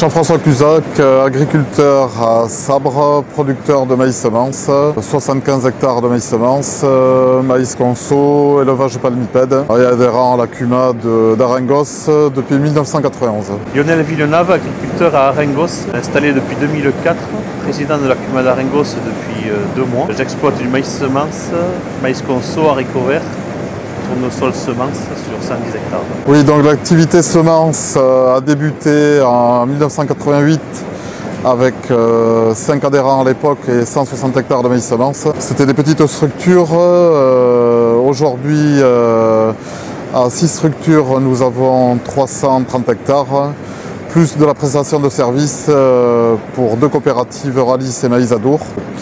Jean-François Cusac, agriculteur à Sabre, producteur de maïs semence, 75 hectares de maïs semence, maïs conso, élevage palmipède et adhérent à la CUMA d'Arengos depuis 1991. Lionel Villeneuve, agriculteur à Arengos, installé depuis 2004, président de la CUMA d'Arengos depuis 2 mois. J'exploite du maïs semence, maïs conso, haricots verts, tournesol semence sur 110 hectares. Oui, donc l'activité semence a débuté en 1988 avec 5 adhérents à l'époque et 160 hectares de maïs semence. C'était des petites structures. Aujourd'hui, à 6 structures, nous avons 330 hectares, plus de la prestation de services pour 2 coopératives Ralis et Maïs Adour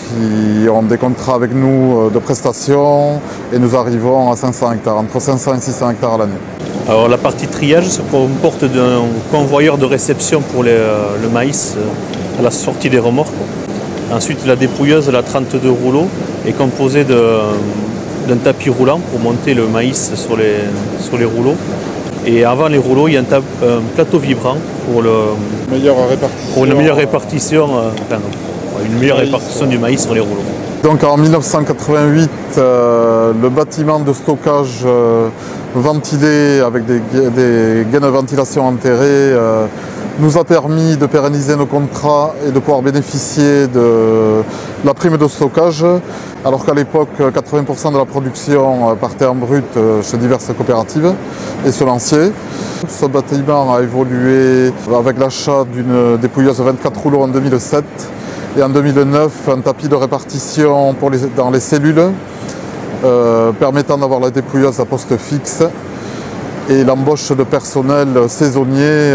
qui ont des contrats avec nous de prestations et nous arrivons à 500 hectares, entre 500 et 600 hectares à l'année. Alors la partie triage se comporte d'un convoyeur de réception pour le maïs à la sortie des remorques. Ensuite la dépouilleuse, la 32 rouleaux, est composée d'un tapis roulant pour monter le maïs sur les rouleaux. Et avant les rouleaux, il y a un plateau vibrant pour une meilleure répartition du maïs sur les rouleaux. Donc en 1988, le bâtiment de stockage ventilé avec des gaines de ventilation enterrées nous a permis de pérenniser nos contrats et de pouvoir bénéficier de la prime de stockage, alors qu'à l'époque, 80% de la production partait en brut chez diverses coopératives et semenciers. Ce bâtiment a évolué avec l'achat d'une dépouilleuse 24 rouleaux en 2007 et en 2009, un tapis de répartition dans les cellules permettant d'avoir la dépouilleuse à poste fixe et l'embauche de personnel saisonnier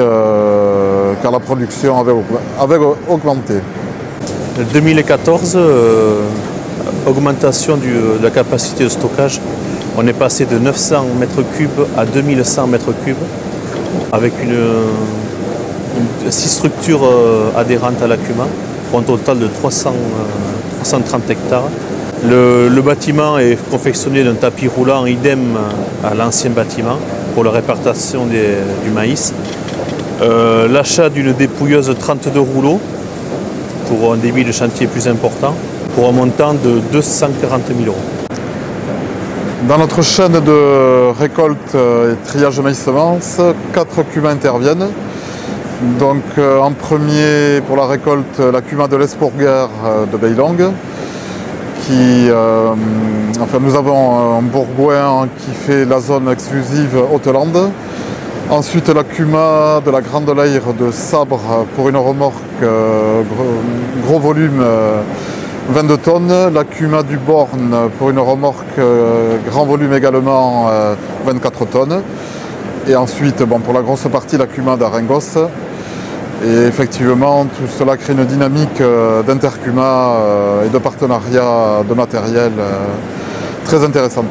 car la production avait augmenté. 2014, augmentation de la capacité de stockage. On est passé de 900 m3 à 2100 m3 avec 6 structures adhérentes à la CUMA pour un total de 330 hectares. Le bâtiment est confectionné d'un tapis roulant idem à l'ancien bâtiment pour la répartition du maïs. L'achat d'une dépouilleuse 32 rouleaux pour un débit de chantier plus important pour un montant de 240 000 €. Dans notre chaîne de récolte et triage de maïs semence, 4 CUMA interviennent. Donc en premier pour la récolte, la CUMA de l'Espourguère de Beilong. Nous avons un Bourgoin qui fait la zone exclusive Haute-Lande. Ensuite la CUMA de la Grande Laïre de Sabre pour une remorque gros volume 22 tonnes. La CUMA du Born pour une remorque grand volume également 24 tonnes. Et ensuite pour la grosse partie la CUMA d'Arengos. Et effectivement, tout cela crée une dynamique d'intercuma et de partenariat de matériel très intéressante.